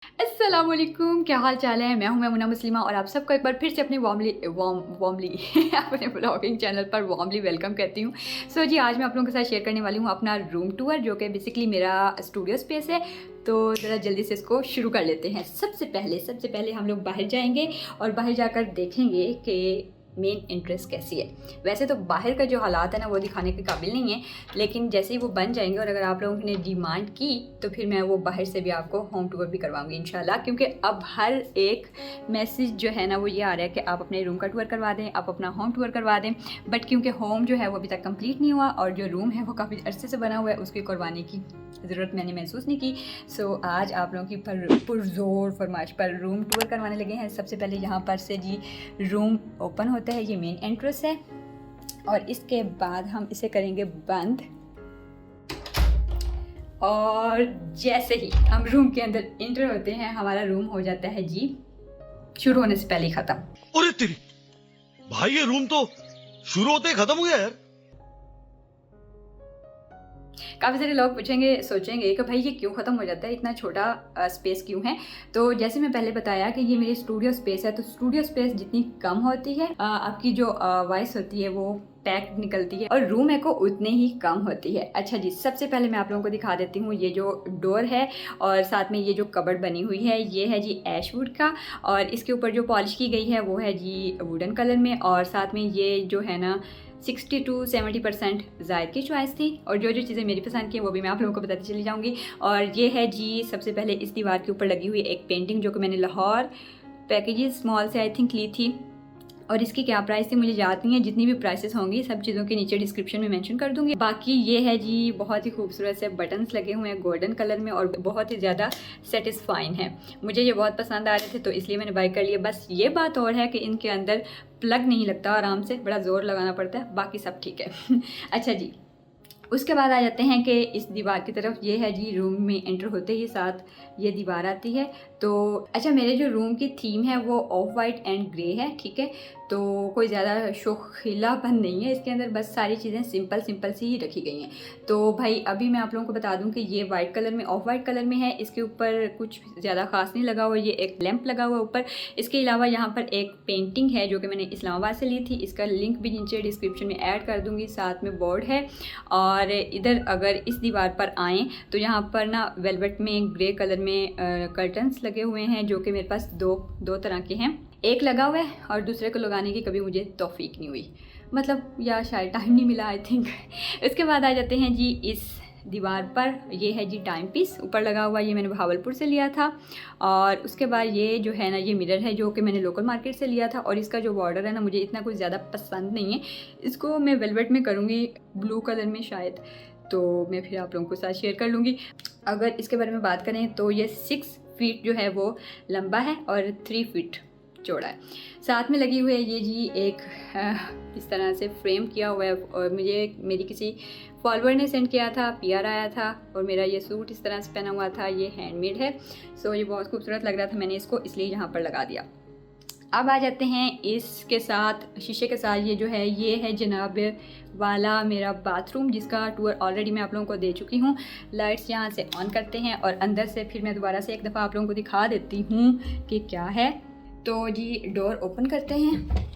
अस्सलामुअलैकुम, क्या हाल चाल है। मैं हूं मुना मुस्लिमा और आप सबको एक बार फिर से अपने वार्मली अपने ब्लॉगिंग चैनल पर वार्मली वेलकम कहती हूं। जी, आज मैं आप लोगों के साथ शेयर करने वाली हूं अपना रूम टूर, जो कि बेसिकली मेरा स्टूडियो स्पेस है। तो ज़रा जल्दी से इसको शुरू कर लेते हैं। सबसे पहले हम लोग बाहर जाएंगे और बाहर जाकर देखेंगे कि मेन इंटरेस्ट कैसी है। वैसे तो बाहर का जो हालात है ना, वो दिखाने के काबिल नहीं है, लेकिन जैसे ही वो बन जाएंगे और अगर आप लोगों ने डिमांड की तो फिर मैं वो बाहर से भी आपको होम टूर भी करवाऊंगी इंशाल्लाह। क्योंकि अब हर एक मैसेज जो है ना, वो ये आ रहा है कि आप अपने रूम का टूर करवा दें, आप अपना होम टूर करवा दें। बट क्योंकि होम जो है वो अभी तक कंप्लीट नहीं हुआ और जो रूम है वो काफ़ी अरसे से बना हुआ है, उसकी करवाने की ज़रूरत मैंने महसूस नहीं की। आज आप लोगों की पुरजोर फरमाइश पर रूम टूर करवाने लगे हैं। सबसे पहले यहाँ पर से जी रूम ओपन होता है, ये मेन एंट्रेंस है और इसके बाद हम इसे करेंगे बंद। और जैसे ही हम रूम के अंदर एंटर होते हैं, हमारा रूम हो जाता है जी शुरू होने से पहले ही ख़त्म। अरे तेरी भाई, ये रूम तो शुरू होते ही खत्म हो गया यार। काफ़ी सारे लोग पूछेंगे, सोचेंगे कि भाई ये क्यों ख़त्म हो जाता है, इतना छोटा स्पेस क्यों है। तो जैसे मैं पहले बताया कि ये मेरी स्टूडियो स्पेस है, तो स्टूडियो स्पेस जितनी कम होती है आपकी जो वॉइस होती है वो पैक निकलती है और रूम एको उतने ही कम होती है। अच्छा जी, सबसे पहले मैं आप लोगों को दिखा देती हूँ ये जो डोर है और साथ में ये जो कबर्ड बनी हुई है, ये है जी ऐशवुड का और इसके ऊपर जो पॉलिश की गई है वो है जी वुडन कलर में। और साथ में ये जो है ना 60 to 70% जायद की चॉइस थी और जो जो चीज़ें मेरी पसंद की हैं वो भी मैं आप लोगों को बताती चली जाऊंगी। और ये है जी सबसे पहले इस दीवार के ऊपर लगी हुई एक पेंटिंग, जो कि मैंने लाहौर पैकेजेस मॉल से आई थिंक ली थी। और इसकी क्या प्राइस थी मुझे याद नहीं है, जितनी भी प्राइसेस होंगी सब चीज़ों के नीचे डिस्क्रिप्शन में मेंशन कर दूंगी। बाकी ये है जी बहुत ही खूबसूरत से बटन्स लगे हुए हैं गोल्डन कलर में और बहुत ही ज़्यादा सेटिस्फाइंग है। मुझे ये बहुत पसंद आ रहे थे तो इसलिए मैंने बाय कर लिया। बस ये बात और है कि इनके अंदर प्लग नहीं लगता, आराम से बड़ा ज़ोर लगाना पड़ता है, बाकी सब ठीक है। अच्छा जी, उसके बाद आ जाते हैं कि इस दीवार की तरफ। ये है जी रूम में एंटर होते ही साथ ये दीवार आती है। तो अच्छा, मेरे जो रूम की थीम है वो ऑफ वाइट एंड ग्रे है, ठीक है। तो कोई ज़्यादा शोखीलापन नहीं है इसके अंदर, बस सारी चीज़ें सिंपल सिंपल सी ही रखी गई हैं। तो भाई अभी मैं आप लोगों को बता दूं कि ये वाइट कलर में, ऑफ वाइट कलर में है। इसके ऊपर कुछ ज़्यादा खास नहीं लगा हुआ, ये एक लैंप लगा हुआ ऊपर। इसके अलावा यहाँ पर एक पेंटिंग है जो कि मैंने इस्लामाबाद से ली थी, इसका लिंक भी नीचे डिस्क्रिप्शन में ऐड कर दूँगी। साथ में बोर्ड है और इधर अगर इस दीवार पर आएँ तो यहाँ पर ना वेलवेट में ग्रे कलर में कर्टन्स लगे हुए हैं, जो कि मेरे पास दो तरह के हैं। एक लगा हुआ है और दूसरे को लगाने की कभी मुझे तौफीक नहीं हुई, मतलब या शायद टाइम नहीं मिला आई थिंक। इसके बाद आ जाते हैं जी इस दीवार पर। ये है जी टाइम पीस ऊपर लगा हुआ, ये मैंने भावलपुर से लिया था। और उसके बाद ये जो है ना, ये मिरर है जो कि मैंने लोकल मार्केट से लिया था। और इसका जो बॉर्डर है ना, मुझे इतना कुछ ज़्यादा पसंद नहीं है। इसको मैं वेलवेट में करूँगी, ब्लू कलर में शायद, तो मैं फिर आप लोगों के साथ शेयर कर लूँगी। अगर इसके बारे में बात करें तो ये 6 फीट जो है वो लंबा है और 3 फीट चौड़ा है। साथ में लगी हुई है ये जी एक इस तरह से फ्रेम किया हुआ है और मुझे मेरी किसी फॉलोअर ने सेंड किया था, पीआर आया था और मेरा ये सूट इस तरह से पहना हुआ था। ये हैंडमेड है, ये बहुत खूबसूरत लग रहा था, मैंने इसको इसलिए यहाँ पर लगा दिया। अब आ जाते हैं इसके साथ शीशे के साथ, ये जो है ये है जनाब वाला मेरा बाथरूम, जिसका टूर ऑलरेडी मैं आप लोगों को दे चुकी हूँ। लाइट्स यहाँ से ऑन करते हैं और अंदर से फिर मैं दोबारा से एक दफ़ा आप लोगों को दिखा देती हूँ कि क्या है। तो जी डोर ओपन करते हैं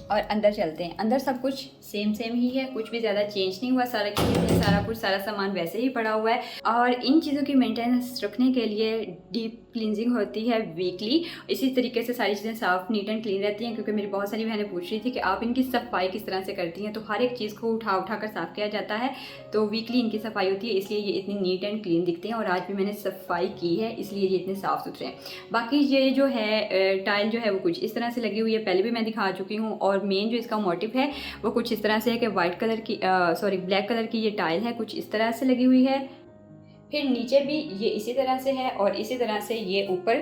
और अंदर चलते हैं। अंदर सब कुछ सेम ही है, कुछ भी ज़्यादा चेंज नहीं हुआ। सारा सामान वैसे ही पड़ा हुआ है। और इन चीज़ों की मेंटेनेंस रखने के लिए डीप क्लींजिंग होती है वीकली। इसी तरीके से सारी चीज़ें साफ़ नीट एंड क्लीन रहती हैं, क्योंकि मेरी बहुत सारी बहनें पूछ रही थी कि आप इनकी सफाई किस तरह से करती हैं। तो हर एक चीज़ को उठा कर साफ़ किया जाता है, तो वीकली इनकी सफाई होती है, इसलिए ये इतनी नीट एंड क्लीन दिखते हैं। और आज भी मैंने सफाई की है, इसलिए ये इतने साफ़ सुथरे हैं। बाकी ये जो है टाइल जो है वो कुछ इस तरह से लगी हुई है, पहले भी मैं दिखा चुकी हूँ। और मेन जो इसका मोटिव है वो कुछ इस तरह से है कि वाइट कलर की ब्लैक कलर की ये टाइल है, कुछ इस तरह से लगी हुई है। फिर नीचे भी ये इसी तरह से है और इसी तरह से ये ऊपर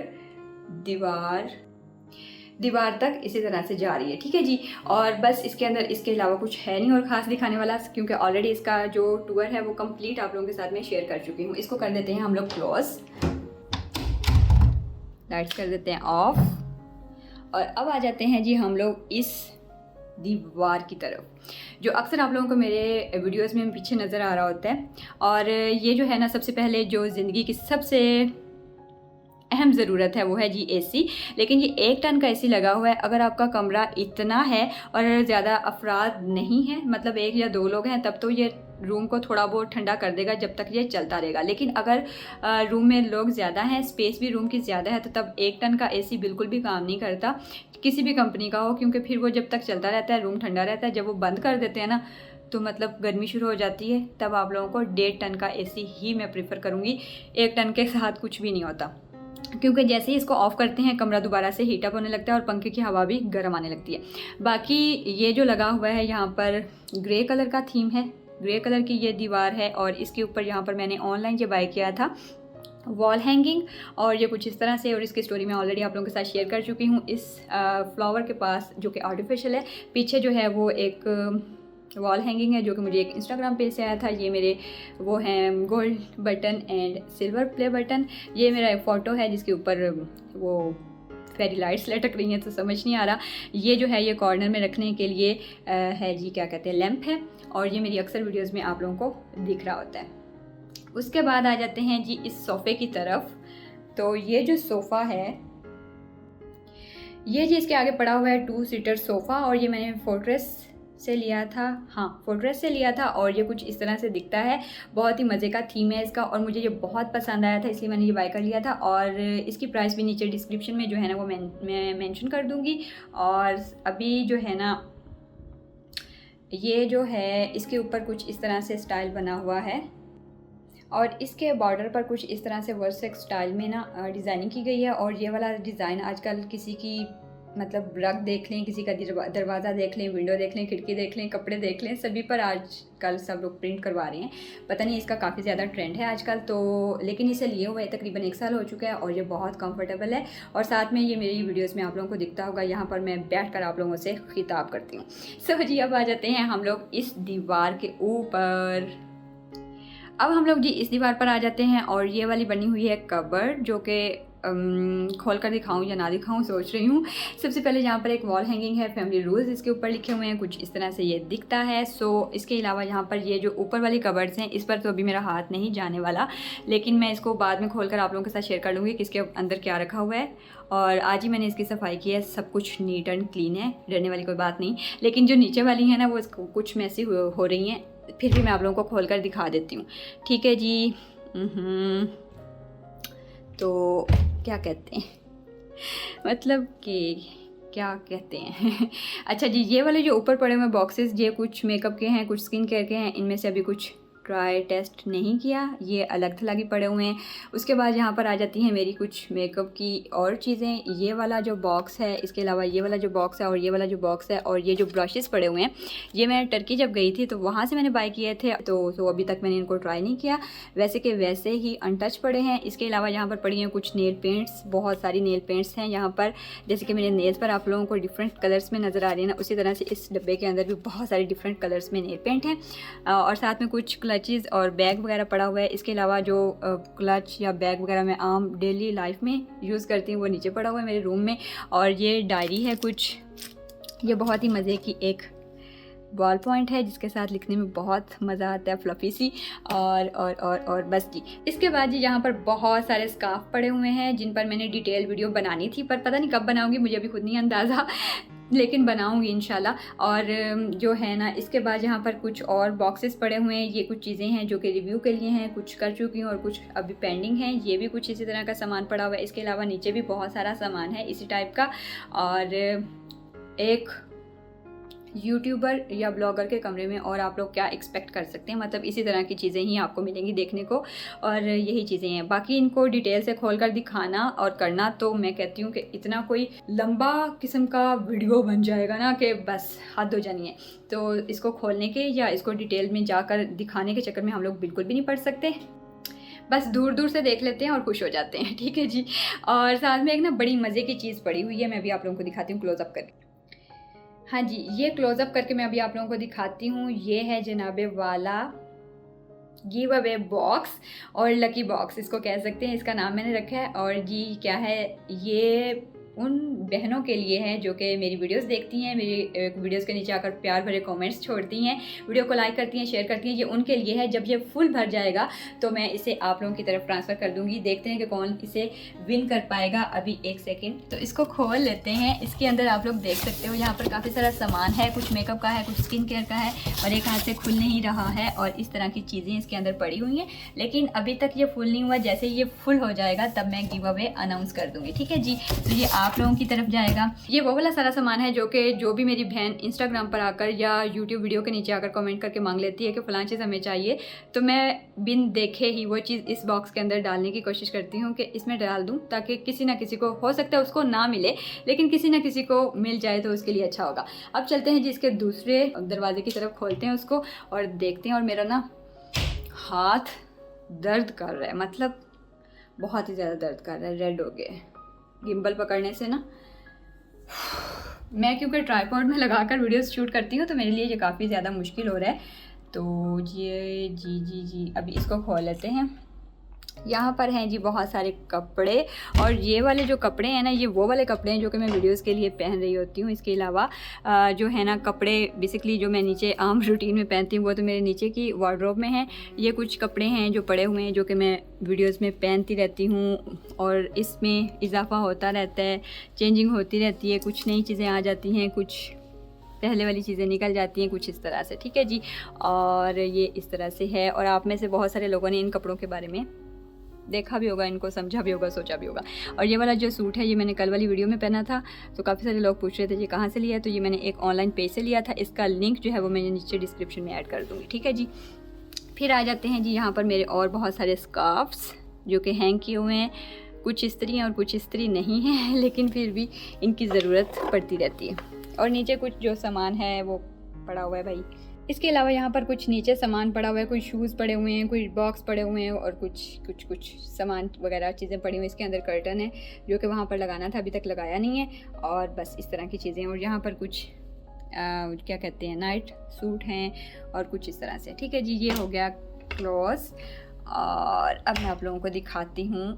दीवार तक इसी तरह से जा रही है, ठीक है जी। और बस इसके अंदर इसके अलावा कुछ है नहीं और ख़ास दिखाने वाला, क्योंकि ऑलरेडी इसका जो टूर है वो कंप्लीट आप लोगों के साथ में शेयर कर चुकी हूँ। इसको कर देते हैं हम लोग क्लोज, लाइट्स कर देते हैं ऑफ। और अब आ जाते हैं जी हम लोग इस दीवार की तरफ, जो अक्सर आप लोगों को मेरे वीडियोस में पीछे नज़र आ रहा होता है। और ये जो है ना, सबसे पहले जो ज़िंदगी की सबसे अहम ज़रूरत है वो है जी एसी। लेकिन ये 1 टन का एसी लगा हुआ है। अगर आपका कमरा इतना है और ज़्यादा अफराद नहीं है, मतलब 1 या 2 लोग हैं, तब तो ये रूम को थोड़ा बहुत ठंडा कर देगा जब तक ये चलता रहेगा। लेकिन अगर रूम में लोग ज़्यादा हैं, स्पेस भी रूम की ज़्यादा है, तो तब 1 टन का एसी बिल्कुल भी काम नहीं करता, किसी भी कंपनी का हो, क्योंकि फिर वो जब तक चलता रहता है रूम ठंडा रहता है। जब वो बंद कर देते हैं ना तो मतलब गर्मी शुरू हो जाती है। तब आप लोगों को 1.5 टन का एसी ही मैं प्रेफर करूँगी। 1 टन के साथ कुछ भी नहीं होता, क्योंकि जैसे ही इसको ऑफ़ करते हैं कमरा दोबारा से हीटअप होने लगता है और पंखे की हवा भी गर्म आने लगती है। बाकी ये जो लगा हुआ है यहाँ पर ग्रे कलर का थीम है, ग्रे कलर की ये दीवार है और इसके ऊपर यहाँ पर मैंने ऑनलाइन ये बाय किया था वॉल हैंगिंग, और ये कुछ इस तरह से। और इसकी स्टोरी मैं ऑलरेडी आप लोगों के साथ शेयर कर चुकी हूँ। इस फ्लावर के पास जो कि आर्टिफिशियल है, पीछे जो है वो एक वॉल हैंगिंग है जो कि मुझे एक इंस्टाग्राम पेज से आया था। ये मेरे वो हैं gold button and silver play button. ये मेरा एक फ़ोटो है जिसके ऊपर वो फेरी लाइट्स लटक रही हैं, तो समझ नहीं आ रहा। ये जो है ये कॉर्नर में रखने के लिए है जी, क्या कहते हैं, लैंप है, और ये मेरी अक्सर वीडियोज़ में आप लोगों को दिख रहा होता है। उसके बाद आ जाते हैं जी इस सोफ़े की तरफ। तो ये जो सोफ़ा है, ये जी इसके आगे पड़ा हुआ है 2 सीटर सोफ़ा, और ये मैंने फोर्ट्रेस से लिया था। हाँ, फोर्ट्रेस से लिया था, और ये कुछ इस तरह से दिखता है। बहुत ही मज़े का थीम है इसका, और मुझे ये बहुत पसंद आया था, इसलिए मैंने ये बाय कर लिया था। और इसकी प्राइस भी नीचे डिस्क्रिप्शन में जो है ना वो मैं मेंशन कर दूँगी। और अभी जो है ना ये जो है इसके ऊपर कुछ इस तरह से स्टाइल बना हुआ है, और इसके बॉर्डर पर कुछ इस तरह से वर्सेक्स स्टाइल में ना डिज़ाइनिंग की गई है। और ये वाला डिज़ाइन आजकल किसी की मतलब रग देख लें, किसी का दरवाज़ा देख लें, विंडो देख लें, खिड़की देख लें, कपड़े देख लें, सभी पर आजकल सब लोग प्रिंट करवा रहे हैं। पता नहीं, इसका काफ़ी ज़्यादा ट्रेंड है आजकल तो। लेकिन इसे लिए हुए तकरीबन 1 साल हो चुका है, और ये बहुत कंफर्टेबल है। और साथ में ये मेरी वीडियोज़ में आप लोगों को दिखता होगा, यहाँ पर मैं बैठ कर आप लोगों से खिताब करती हूँ। सो जी अब आ जाते हैं हम लोग इस दीवार के ऊपर। अब हम लोग जी इस दीवार पर आ जाते हैं, और ये वाली बनी हुई है कबर्ड, जो कि खोल कर दिखाऊँ या ना दिखाऊँ सोच रही हूँ। सबसे पहले यहाँ पर एक वॉल हैंगिंग है, फैमिली रूल्स इसके ऊपर लिखे हुए हैं, कुछ इस तरह से ये दिखता है। सो इसके अलावा यहाँ पर ये जो ऊपर वाली कबर्ड्स हैं, इस पर तो अभी मेरा हाथ नहीं जाने वाला, लेकिन मैं इसको बाद में खोल कर आप लोगों के साथ शेयर कर लूँगी कि इसके अंदर क्या रखा हुआ है। और आज ही मैंने इसकी सफाई की है, सब कुछ नीट एंड क्लीन है, डरने वाली कोई बात नहीं। लेकिन जो नीचे वाली है ना वो कुछ मैसी हो रही हैं, फिर भी मैं आप लोगों को खोल कर दिखा देती हूँ। ठीक है जी। तो क्या कहते हैं, मतलब कि क्या कहते हैं अच्छा जी, ये वाले जो ऊपर पड़े हुए बॉक्सेस, ये कुछ मेकअप के हैं, कुछ स्किन केयर के हैं। इनमें से अभी कुछ ट्राई टेस्ट नहीं किया, ये अलग थलग ही पड़े हुए हैं। उसके बाद यहाँ पर आ जाती हैं मेरी कुछ मेकअप की और चीज़ें। ये वाला जो बॉक्स है, इसके अलावा ये वाला जो बॉक्स है, और ये वाला जो बॉक्स है, और ये जो ब्रशेस पड़े हुए हैं, ये मैं टर्की जब गई थी तो वहाँ से मैंने बाय किए थे। तो अभी तक मैंने इनको ट्राई नहीं किया, वैसे के वैसे ही अनटच पड़े हैं। इसके अलावा यहाँ पर पड़ी हैं कुछ नेल पेंट्स, बहुत सारी नेल पेंट्स हैं यहाँ पर। जैसे कि मेरे नेल्स पर आप लोगों को डिफरेंट कलर्स में नज़र आ रही है ना, उसी तरह से इस डब्बे के अंदर भी बहुत सारे डिफरेंट कलर्स में नेल पेंट हैं। और साथ में कुछ क्लचेज़ और बैग वगैरह पड़ा हुआ है। इसके अलावा जो क्लच या बैग वगैरह मैं आम डेली लाइफ में यूज़ करती हूँ वो नीचे पड़ा हुआ है मेरे रूम में। और ये डायरी है कुछ, ये बहुत ही मज़े की एक बॉल पॉइंट है जिसके साथ लिखने में बहुत मज़ा आता है, फ्लफ़ी सी। और बस जी। इसके बाद जी यहाँ पर बहुत सारे स्कार्फ पड़े हुए हैं जिन पर मैंने डिटेल वीडियो बनानी थी, पर पता नहीं कब बनाऊँगी, मुझे अभी खुद नहीं अंदाज़ा, लेकिन बनाऊंगी इंशाल्लाह। और जो है ना, इसके बाद यहाँ पर कुछ और बॉक्सेस पड़े हुए हैं। ये कुछ चीज़ें हैं जो कि रिव्यू के लिए हैं, कुछ कर चुकी हूँ और कुछ अभी पेंडिंग है। ये भी कुछ इसी तरह का सामान पड़ा हुआ है। इसके अलावा नीचे भी बहुत सारा सामान है इसी टाइप का। और एक यूट्यूबर या ब्लॉगर के कमरे में और आप लोग क्या एक्सपेक्ट कर सकते हैं, मतलब इसी तरह की चीज़ें ही आपको मिलेंगी देखने को, और यही चीज़ें हैं। बाकी इनको डिटेल से खोलकर दिखाना और करना तो मैं कहती हूँ कि इतना कोई लंबा किस्म का वीडियो बन जाएगा ना कि बस हद हो जानी है। तो इसको खोलने के या इसको डिटेल में जाकर दिखाने के चक्कर में हम लोग बिल्कुल भी नहीं पढ़ सकते, बस दूर दूर से देख लेते हैं और खुश हो जाते हैं। ठीक है जी। और साथ में एक ना बड़ी मज़े की चीज़ पड़ी हुई है, मैं भी आप लोगों को दिखाती हूँ क्लोज़अप करके। हाँ जी, ये क्लोज़अप करके मैं अभी आप लोगों को दिखाती हूँ। ये है जनाबे वाला गिव अवे बॉक्स और लकी बॉक्स इसको कह सकते हैं, इसका नाम मैंने रखा है। और जी क्या है, ये उन बहनों के लिए है जो कि मेरी वीडियोस देखती हैं, मेरी वीडियोस के नीचे आकर प्यार भरे कमेंट्स छोड़ती हैं, वीडियो को लाइक करती हैं, शेयर करती हैं। ये उनके लिए है। जब ये फुल भर जाएगा तो मैं इसे आप लोगों की तरफ ट्रांसफ़र कर दूँगी। देखते हैं कि कौन इसे विन कर पाएगा। अभी 1 सेकेंड, तो इसको खोल लेते हैं। इसके अंदर आप लोग देख सकते हो यहाँ पर काफ़ी सारा सामान है, कुछ मेकअप का है, कुछ स्किन केयर का है, और एक हाथ से खुल नहीं रहा है और इस तरह की चीज़ें इसके अंदर पड़ी हुई हैं। लेकिन अभी तक ये फुल नहीं हुआ। जैसे ये फुल हो जाएगा तब मैं गिव अवे अनाउंस कर दूँगी, ठीक है जी। तो ये आप लोगों की तरफ जाएगा। ये वो वाला सारा सामान है जो भी मेरी बहन इंस्टाग्राम पर आकर या यूट्यूब वीडियो के नीचे आकर कमेंट करके मांग लेती है कि फ़लाँ चीज़ हमें चाहिए, तो मैं बिन देखे ही वो चीज़ इस बॉक्स के अंदर डालने की कोशिश करती हूँ कि इसमें डाल दूँ, ताकि किसी ना किसी को, हो सकता है उसको ना मिले लेकिन किसी ना किसी को मिल जाए तो उसके लिए अच्छा होगा। अब चलते हैं जी इसके दूसरे दरवाजे की तरफ, खोलते हैं उसको और देखते हैं। और मेरा ना हाथ दर्द कर रहा है, मतलब बहुत ही ज़्यादा दर्द कर रहा है, रेड हो गया है गिम्बल पकड़ने से ना। मैं क्योंकि ट्राइपॉड में लगाकर वीडियोस शूट करती हूँ तो मेरे लिए ये काफ़ी ज़्यादा मुश्किल हो रहा है। तो ये जी अभी इसको खोल लेते हैं। यहाँ पर हैं जी बहुत सारे कपड़े, और ये वाले जो कपड़े हैं ना, ये वो वाले कपड़े हैं जो कि मैं वीडियोस के लिए पहन रही होती हूँ। इसके अलावा जो है ना कपड़े बेसिकली जो मैं नीचे आम रूटीन में पहनती हूँ वो तो मेरे नीचे की वार्डरोब में है। ये कुछ कपड़े हैं जो पड़े हुए हैं जो कि मैं वीडियोस में पहनती रहती हूँ, और इसमें इजाफा होता रहता है, चेंजिंग होती रहती है, कुछ नई चीज़ें आ जाती हैं, कुछ पहले वाली चीज़ें निकल जाती हैं, कुछ इस तरह से, ठीक है जी। और ये इस तरह से है। और आप में से बहुत सारे लोगों ने इन कपड़ों के बारे में देखा भी होगा, इनको समझा भी होगा, सोचा भी होगा। और ये वाला जो सूट है ये मैंने कल वाली वीडियो में पहना था, तो काफ़ी सारे लोग पूछ रहे थे ये कहाँ से लिया है। तो ये मैंने एक ऑनलाइन पेज से लिया था। इसका लिंक जो है वो मैं नीचे डिस्क्रिप्शन में ऐड कर दूँगी, ठीक है जी। फिर आ जाते हैं जी यहाँ पर मेरे और बहुत सारे स्कार्फ्स जो कि हैंग किए हुए हैं। कुछ इस्त्री हैं और कुछ इस्त्री नहीं है, लेकिन फिर भी इनकी ज़रूरत पड़ती रहती है। और नीचे कुछ जो सामान है वो पड़ा हुआ है भाई। इसके अलावा यहाँ पर कुछ नीचे सामान पड़ा हुआ है, कोई शूज़ पड़े हुए हैं, कोई बॉक्स पड़े हुए हैं, और कुछ सामान वगैरह चीज़ें पड़ी हुई हैं। इसके अंदर कर्टन है जो कि वहाँ पर लगाना था, अभी तक लगाया नहीं है। और बस इस तरह की चीज़ें। और यहाँ पर कुछ क्या कहते हैं, नाइट सूट हैं और कुछ इस तरह से, ठीक है जी। ये हो गया क्लॉथ। और अब मैं आप लोगों को दिखाती हूँ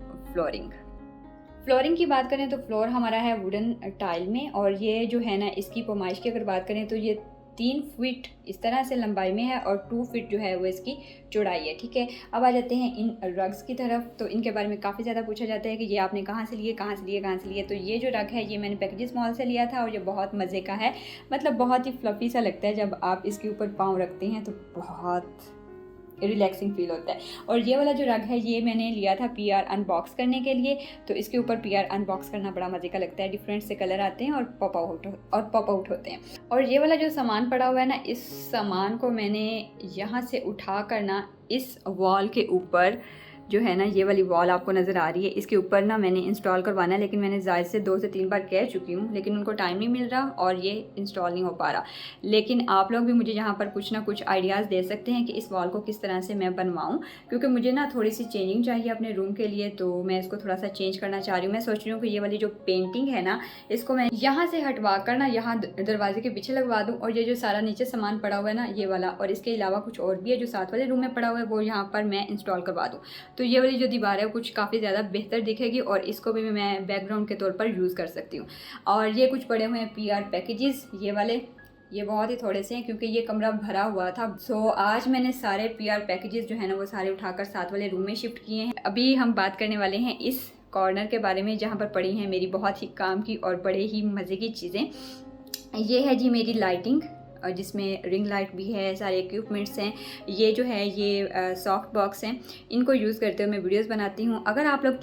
फ्लोरिंग की बात करें तो फ्लोर हमारा है वुडन टाइल में, और ये जो है ना इसकी पैमाइश की अगर बात करें तो ये 3 फीट इस तरह से लंबाई में है और 2 फीट जो है वो इसकी चौड़ाई है, ठीक है। अब आ जाते हैं इन रग्स की तरफ। तो इनके बारे में काफ़ी ज़्यादा पूछा जाता है कि ये आपने कहाँ से लिए। तो ये जो रग है ये मैंने पैकेजेस मॉल से लिया था, और ये बहुत मज़े का है, मतलब बहुत ही फ्लफ़ी सा लगता है। जब आप इसके ऊपर पाँव रखते हैं तो बहुत रिलैक्सिंग फील होता है। और ये वाला जो रग है ये मैंने लिया था पीआर अनबॉक्स करने के लिए। तो इसके ऊपर पीआर अनबॉक्स करना बड़ा मज़े का लगता है, डिफरेंट से कलर आते हैं और पॉप आउट होते हैं। और ये वाला जो सामान पड़ा हुआ है ना, इस सामान को मैंने यहाँ से उठा कर ना इस वॉल के ऊपर जो है ना, ये वाली वॉल आपको नज़र आ रही है, इसके ऊपर ना मैंने इंस्टॉल करवाना है। लेकिन मैंने ज़ाहिर से 2 से 3 बार कह चुकी हूँ, लेकिन उनको टाइम नहीं मिल रहा और ये इंस्टॉल नहीं हो पा रहा। लेकिन आप लोग भी मुझे यहाँ पर कुछ ना कुछ आइडियाज़ दे सकते हैं कि इस वॉल को किस तरह से मैं बनवाऊँ, क्योंकि मुझे ना थोड़ी सी चेंजिंग चाहिए अपने रूम के लिए। तो मैं इसको थोड़ा सा चेंज करना चाह रही हूँ। मैं सोच रही हूँ कि ये वाली जो पेंटिंग है ना, इसको मैं यहाँ से हटवा कर ना यहाँ दरवाजे के पीछे लगवा दूँ, और ये जो सारा नीचे सामान पड़ा हुआ है ना ये वाला, और इसके अलावा कुछ और भी है जो साथ वाले रूम में पड़ा हुआ है, वो यहाँ पर मैं इंस्टॉल करवा दूँ। तो ये वाली जो दीवार है कुछ काफ़ी ज़्यादा बेहतर दिखेगी, और इसको भी मैं बैकग्राउंड के तौर पर यूज़ कर सकती हूँ। और ये कुछ पड़े हुए हैं पीआर पैकेजेस, ये वाले, ये बहुत ही थोड़े से हैं क्योंकि ये कमरा भरा हुआ था। सो आज मैंने सारे पीआर पैकेजेस जो है ना वो सारे उठाकर साथ वाले रूम में शिफ्ट किए हैं। अभी हम बात करने वाले हैं इस कॉर्नर के बारे में जहाँ पर पड़ी हैं मेरी बहुत ही काम की और बड़े ही मज़े की चीज़ें। ये है जी मेरी लाइटिंग, जिसमें रिंग लाइट भी है, सारे इक्विपमेंट्स हैं। ये जो है ये सॉफ्ट बॉक्स हैं, इनको यूज़ करते हुए मैं वीडियोस बनाती हूँ। अगर आप लोग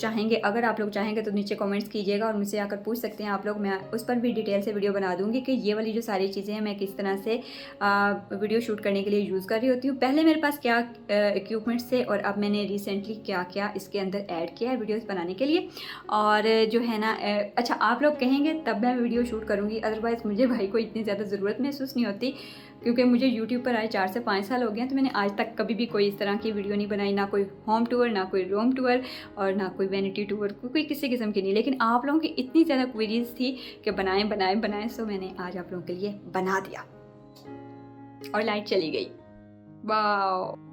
चाहेंगे तो नीचे कमेंट्स कीजिएगा और मुझसे आकर पूछ सकते हैं आप लोग, मैं उस पर भी डिटेल से वीडियो बना दूँगी कि ये वाली जो सारी चीज़ें हैं मैं किस तरह से वीडियो शूट करने के लिए यूज़ कर रही होती हूँ। पहले मेरे पास क्या इक्विपमेंट्स थे और अब मैंने रिसेंटली क्या क्या इसके अंदर ऐड किया है वीडियोज़ बनाने के लिए। और जो है ना अच्छा, आप लोग कहेंगे तब मैं वीडियो शूट करूँगी, अदरवाइज़ मुझे भाई को इतनी ज़्यादा ज़रूरत महसूस नहीं होती, क्योंकि मुझे YouTube पर आए 4 से 5 साल हो गए हैं। तो मैंने आज तक कभी भी कोई इस तरह की वीडियो नहीं बनाई, ना कोई होम टूर, ना कोई रूम टूर, और ना कोई वैनिटी टूर, कोई किसी किस्म की नहीं। लेकिन आप लोगों की इतनी ज़्यादा क्वेरीज थी कि बनाएं, सो मैंने आज आप लोगों के लिए बना दिया। और लाइट चली गई, वाह।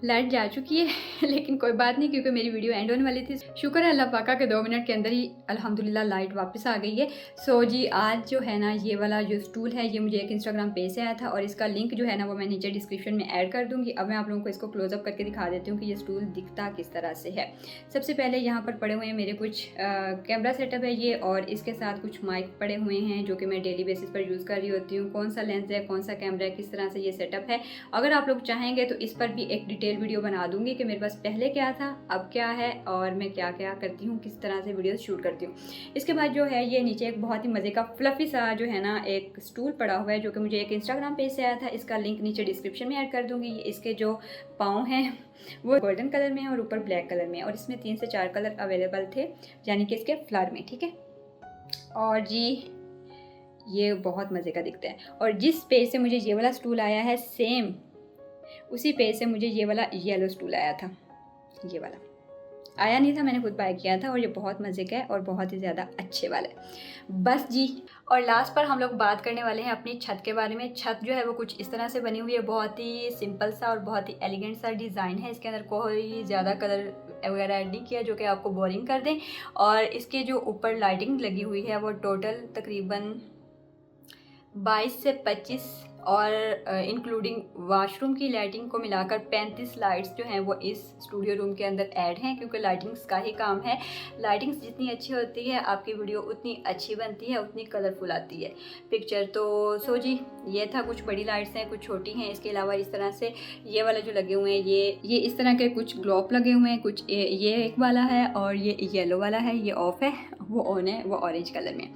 लाइट जा चुकी है लेकिन कोई बात नहीं, क्योंकि मेरी वीडियो एंड होने वाली थी। शुक्र है अल्लाह पाका के 2 मिनट के अंदर ही अल्हम्दुलिल्लाह लाइट वापस आ गई है। सो जी आज जो है ना ये वाला जो स्टूल है ये मुझे एक इंस्टाग्राम पेज से आया था और इसका लिंक जो है ना वो मैं नीचे डिस्क्रिप्शन में ऐड कर दूँगी। अब मैं आप लोगों को इसको क्लोजअप करके दिखा देती हूँ कि ये स्टूल दिखता किस तरह से है। सबसे पहले यहाँ पर पड़े हुए हैं मेरे कुछ कैमरा सेटअप है ये, और इसके साथ कुछ माइक पड़े हुए हैं जो कि मैं डेली बेसिस पर यूज़ कर रही होती हूँ। कौन सा लेंस है, कौन सा कैमरा है, किस तरह से ये सेटअप है, अगर आप लोग चाहेंगे तो इस पर भी एक डिटेल वीडियो बना दूँगी कि मेरे पास पहले क्या था, अब क्या है, और मैं क्या क्या करती हूँ, किस तरह से वीडियोस शूट करती हूँ। इसके बाद जो है ये नीचे एक बहुत ही मज़े का फ्लफ़ी सा जो है ना एक स्टूल पड़ा हुआ है जो कि मुझे एक इंस्टाग्राम पेज से आया था। इसका लिंक नीचे डिस्क्रिप्शन में ऐड कर दूँगी। इसके जो पाँव हैं वो गोल्डन कलर में है और ऊपर ब्लैक कलर में है, और इसमें 3 से 4 कलर अवेलेबल थे यानी कि इसके फ्लावर में, ठीक है। और जी ये बहुत मज़े का दिखता है। और जिस पेज से मुझे ये वाला स्टूल आया है सेम उसी पेज से मुझे ये वाला येलो स्टूल आया था। ये वाला आया नहीं था, मैंने खुद बाय किया था, और ये बहुत मज़े का है और बहुत ही ज़्यादा अच्छे वाला है। बस जी, और लास्ट पर हम लोग बात करने वाले हैं अपनी छत के बारे में। छत जो है वो कुछ इस तरह से बनी हुई है, बहुत ही सिंपल सा और बहुत ही एलिगेंट सा डिज़ाइन है। इसके अंदर कोई ज़्यादा कलर वगैरह ऐड नहीं किया जो कि आपको बोरिंग कर दें। और इसके जो ऊपर लाइटिंग लगी हुई है वो टोटल तकरीबन 22 से 25 और इंक्लूडिंग वाशरूम की लाइटिंग को मिलाकर 35 लाइट्स जो हैं वो इस स्टूडियो रूम के अंदर ऐड हैं, क्योंकि लाइटिंग्स का ही काम है। लाइटिंग्स जितनी अच्छी होती है आपकी वीडियो उतनी अच्छी बनती है, उतनी कलरफुल आती है पिक्चर। तो सो जी ये था, कुछ बड़ी लाइट्स हैं कुछ छोटी हैं। इसके अलावा इस तरह से ये वाले जो लगे हुए हैं ये इस तरह के कुछ ग्लोब लगे हुए हैं, कुछ ये एक वाला है और ये येलो वाला है, ये ऑफ है, वो ऑन है, वो ऑरेंज कलर में।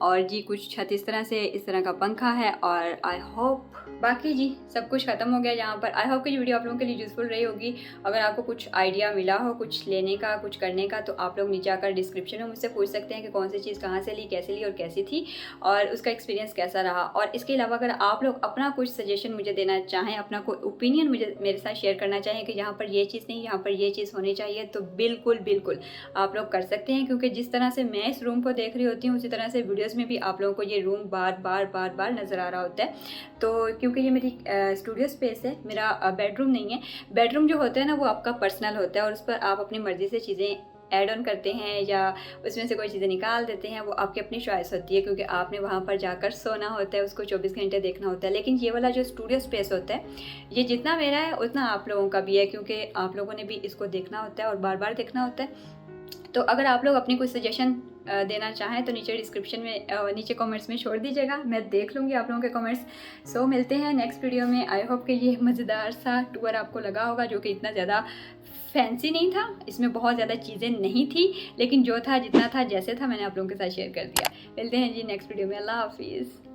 और जी कुछ छत इस तरह से, इस तरह का पंखा है। और आई होप बाकी जी सब कुछ ख़त्म हो गया यहाँ पर। आई होप कि ये वीडियो आप लोगों के लिए यूज़फुल रही होगी। अगर आपको कुछ आइडिया मिला हो कुछ लेने का, कुछ करने का, तो आप लोग नीचे आकर डिस्क्रिप्शन में मुझसे पूछ सकते हैं कि कौन सी चीज़ कहाँ से ली, कैसे ली और कैसी थी, और उसका एक्सपीरियंस कैसा रहा। और इसके अलावा अगर आप लोग अपना कुछ सजेशन मुझे देना चाहें, अपना कोई ओपिनियन मुझे मेरे साथ शेयर करना चाहें कि यहाँ पर ये चीज़ नहीं, यहाँ पर ये चीज़ होनी चाहिए, तो बिल्कुल बिल्कुल आप लोग कर सकते हैं। क्योंकि जिस तरह से मैं इस रूम को देख रही होती हूँ उसी तरह से वीडियोज़ में भी आप लोगों को ये रूम बार बार नज़र आ रहा होता है। तो क्योंकि ये मेरी स्टूडियो स्पेस है, मेरा बेडरूम नहीं है। बेडरूम जो होता है ना वो आपका पर्सनल होता है और उस पर आप अपनी मर्ज़ी से चीज़ें ऐड ऑन करते हैं या उसमें से कोई चीज़ें निकाल देते हैं, वो आपकी अपनी चॉइस होती है, क्योंकि आपने वहाँ पर जाकर सोना होता है, उसको 24 घंटे देखना होता है। लेकिन ये वाला जो स्टूडियो स्पेस होता है ये जितना मेरा है उतना आप लोगों का भी है, क्योंकि आप लोगों ने भी इसको देखना होता है और बार बार देखना होता है। तो अगर आप लोग अपनी कोई सजेशन देना चाहें तो नीचे डिस्क्रिप्शन में नीचे कमेंट्स में छोड़ दीजिएगा, मैं देख लूँगी आप लोगों के कमेंट्स। सो मिलते हैं नेक्स्ट वीडियो में। आई होप कि ये मज़ेदार सा टूर आपको लगा होगा, जो कि इतना ज़्यादा फैंसी नहीं था, इसमें बहुत ज़्यादा चीज़ें नहीं थी, लेकिन जो था जितना था जैसे था मैंने आप लोगों के साथ शेयर कर दिया। मिलते हैं जी नेक्स्ट वीडियो में। अल्लाह हाफिज़।